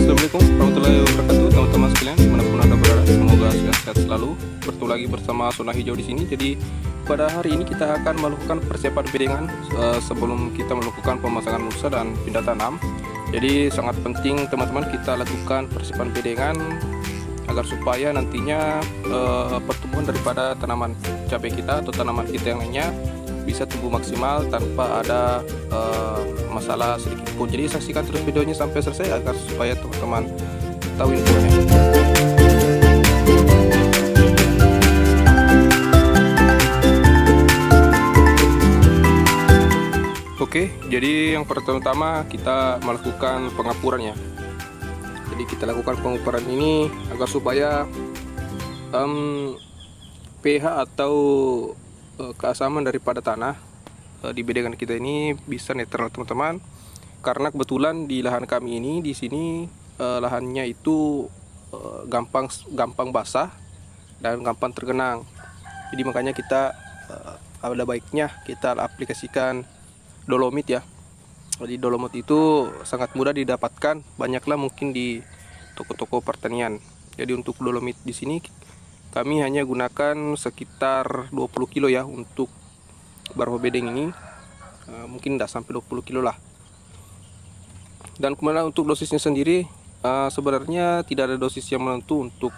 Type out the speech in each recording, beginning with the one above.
Assalamualaikum warahmatullahi wabarakatuh, teman-teman sekalian dimanapun anda berada, semoga sehat-sehat selalu. Bertemu lagi bersama Zona Hijau di sini. Jadi pada hari ini kita akan melakukan persiapan bedengan sebelum kita melakukan pemasangan mulsa dan pindah tanam. Jadi sangat penting teman-teman kita lakukan persiapan bedengan agar supaya nantinya pertumbuhan daripada tanaman cabai kita atau tanaman kita yang lainnya bisa tumbuh maksimal tanpa ada masalah sedikit pun. Jadi saksikan terus videonya sampai selesai agar supaya teman-teman tahu infonya. Oke, jadi yang pertama kita melakukan pengapuran ya. Jadi kita lakukan pengukuran ini agar supaya pH atau keasaman daripada tanah di bedengan kita ini bisa netral teman-teman. Karena kebetulan di lahan kami ini di sini lahannya itu gampang basah dan gampang tergenang. Jadi makanya kita ada baiknya kita aplikasikan dolomit ya. Jadi dolomit itu sangat mudah didapatkan, banyaklah mungkin di toko-toko pertanian. Jadi untuk dolomit di sini kami hanya gunakan sekitar 20 kilo ya untuk beberapa bedeng ini, mungkin tidak sampai 20 kilo lah. Dan kemudian untuk dosisnya sendiri sebenarnya tidak ada dosis yang menentu untuk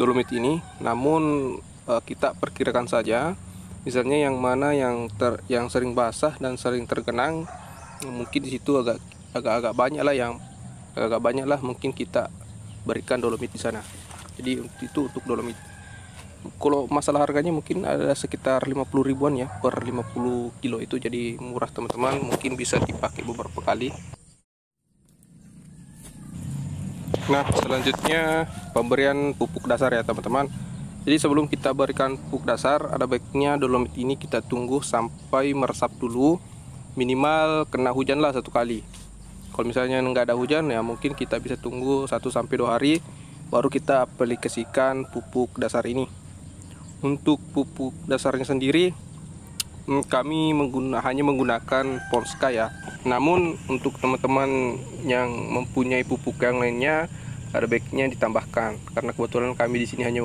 dolomit ini, namun kita perkirakan saja. Misalnya yang mana yang sering basah dan sering tergenang, mungkin di situ agak banyak lah mungkin kita berikan dolomit di sana. Jadi itu untuk dolomit. Kalau masalah harganya mungkin ada sekitar 50 ribuan ya per 50 kilo itu, jadi murah teman-teman, mungkin bisa dipakai beberapa kali. Nah selanjutnya pemberian pupuk dasar ya teman-teman. Jadi sebelum kita berikan pupuk dasar ada baiknya dolomit ini kita tunggu sampai meresap dulu, minimal kena hujan lah 1 kali. Kalau misalnya nggak ada hujan ya mungkin kita bisa tunggu 1-2 hari baru kita aplikasikan pupuk dasar ini. Untuk pupuk dasarnya sendiri kami hanya menggunakan Polska ya. Namun untuk teman-teman yang mempunyai pupuk yang lainnya ada baiknya ditambahkan, karena kebetulan kami di sini hanya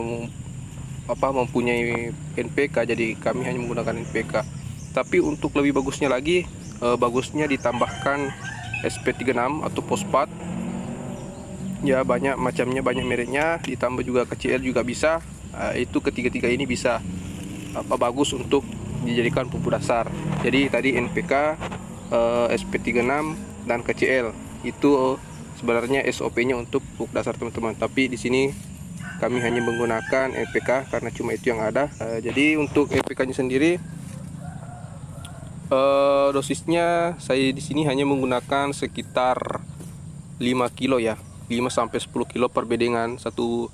mempunyai NPK, jadi kami hanya menggunakan NPK. Tapi untuk lebih bagusnya lagi, bagusnya ditambahkan SP36 atau fosfat ya, banyak macamnya, banyak mereknya, ditambah juga KCL juga bisa. Itu ketiga-tiga ini bisa bagus untuk dijadikan pupuk dasar. Jadi tadi NPK, SP36 dan KCL itu sebenarnya SOP-nya untuk pupuk dasar teman-teman. Tapi di sini kami hanya menggunakan NPK karena cuma itu yang ada. Jadi untuk NPK-nya sendiri dosisnya saya di sini hanya menggunakan sekitar 5 kilo ya. 5-10 kilo per bedengan. Satu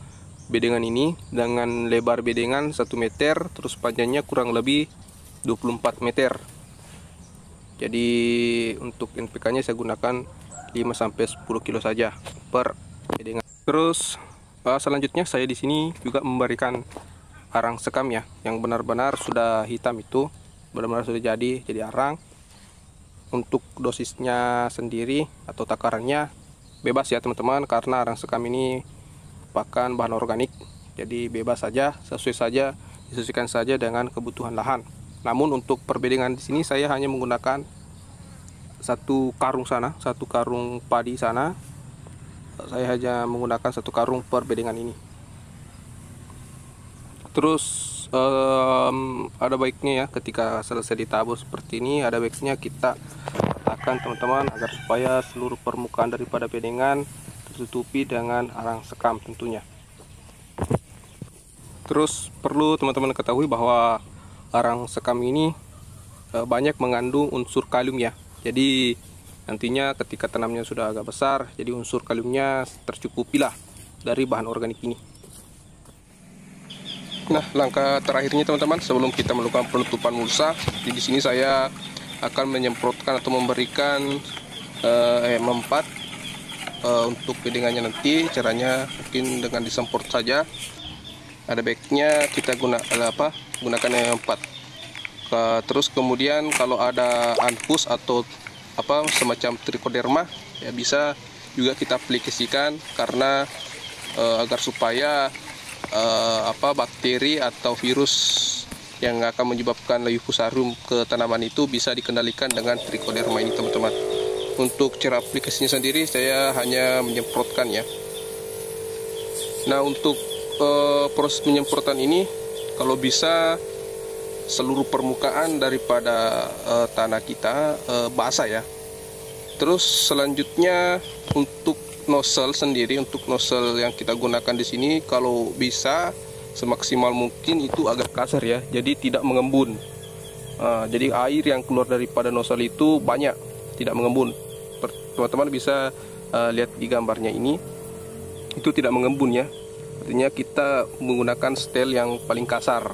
bedengan ini dengan lebar bedengan 1 meter, terus panjangnya kurang lebih 24 meter. Jadi untuk NPK nya saya gunakan 5-10 kilo saja per bedengan. Terus selanjutnya saya di sini juga memberikan arang sekam ya, yang benar-benar sudah hitam, itu benar-benar sudah jadi arang. Untuk dosisnya sendiri atau takarannya bebas ya teman-teman, karena arang sekam ini merupakan bahan organik, jadi bebas saja, disesuaikan saja dengan kebutuhan lahan. Namun untuk perbedengan di sini saya hanya menggunakan satu karung padi sana. Saya hanya menggunakan 1 karung per bedengan ini. Terus ada baiknya ya ketika selesai ditabur seperti ini, ada baiknya kita ratakan teman-teman agar supaya seluruh permukaan daripada bedengan tertutupi dengan arang sekam tentunya. Terus perlu teman-teman ketahui bahwa arang sekam ini banyak mengandung unsur kalium ya. Jadi nantinya ketika tanamnya sudah agak besar, jadi unsur kaliumnya tercukupilah dari bahan organik ini. Nah langkah terakhirnya teman-teman sebelum kita melakukan penutupan mulsa, di sini saya akan menyemprotkan atau memberikan M4 untuk bedengannya nanti. Caranya mungkin dengan disemprot saja. Ada baiknya kita gunakan M4. Terus kemudian kalau ada anfus atau semacam trichoderma ya bisa juga kita aplikasikan karena agar supaya bakteri atau virus yang akan menyebabkan layu fusarium ke tanaman itu bisa dikendalikan dengan trichoderma ini, teman-teman. Untuk cara aplikasinya sendiri saya hanya menyemprotkan ya. Nah, untuk proses penyemprotan ini kalau bisa seluruh permukaan daripada tanah kita basah ya. Terus selanjutnya untuk nozzle sendiri, untuk nozzle yang kita gunakan di sini kalau bisa semaksimal mungkin itu agak kasar ya, jadi tidak mengembun. Jadi air yang keluar daripada nozzle itu banyak, tidak mengembun. Teman-teman bisa lihat di gambarnya ini, itu tidak mengembun ya. Artinya kita menggunakan setel yang paling kasar.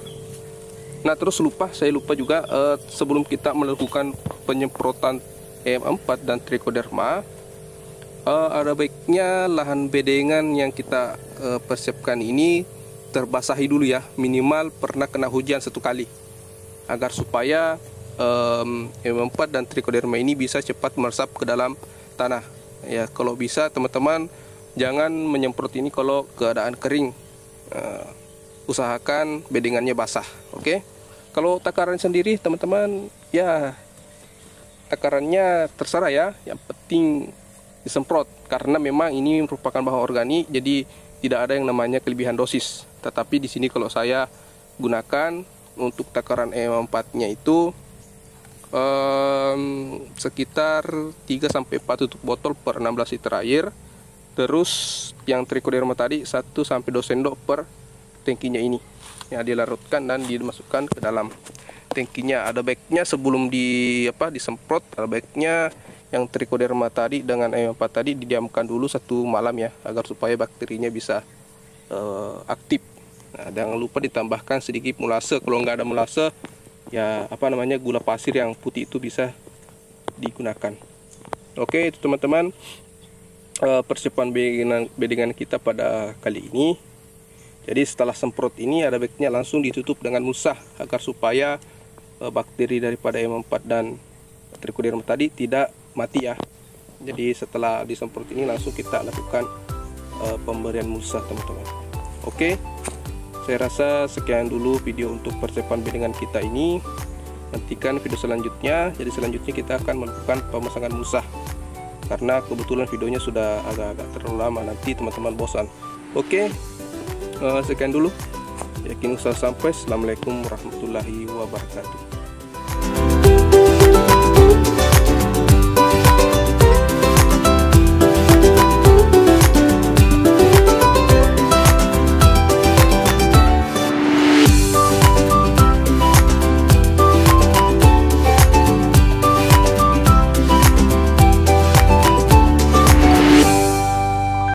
Nah, terus saya lupa juga sebelum kita melakukan penyemprotan EM4 dan trichoderma, ada baiknya lahan bedengan yang kita persiapkan ini terbasahi dulu ya, minimal pernah kena hujan 1 kali, agar supaya EM4 dan trichoderma ini bisa cepat meresap ke dalam tanah ya. Kalau bisa teman-teman jangan menyemprot ini kalau keadaan kering, usahakan bedengannya basah. Oke. Kalau takaran sendiri teman-teman ya, takarannya terserah ya, yang penting disemprot karena memang ini merupakan bahan organik, jadi tidak ada yang namanya kelebihan dosis. Tetapi di sini kalau saya gunakan untuk takaran EM4-nya itu sekitar 3-4 tutup botol per 16 liter air. Terus yang trichoderma tadi 1-2 sendok per tangkinya ini yang dilarutkan dan dimasukkan ke dalam tangkinya. Ada baiknya sebelum disemprot, ada baiknya yang trichoderma tadi dengan EM4 tadi didiamkan dulu 1 malam ya, agar supaya bakterinya bisa aktif. Nah, jangan lupa ditambahkan sedikit molase. Kalau nggak ada molase ya gula pasir yang putih itu bisa digunakan. Oke, itu teman-teman persiapan bedengan kita pada kali ini. Jadi setelah semprot ini ada baiknya langsung ditutup dengan musah agar supaya bakteri daripada EM4 dan trichoderma tadi tidak mati ya. Jadi setelah disemprot ini langsung kita lakukan pemberian musah, teman-teman. Oke, saya rasa sekian dulu video untuk persiapan bedengan kita ini. Nantikan video selanjutnya. Jadi selanjutnya kita akan melakukan pemasangan musah, karena kebetulan videonya sudah agak-agak terlalu lama, nanti teman-teman bosan. Oke, sekian dulu. Yakin usaha sampai. Assalamualaikum warahmatullahi wabarakatuh.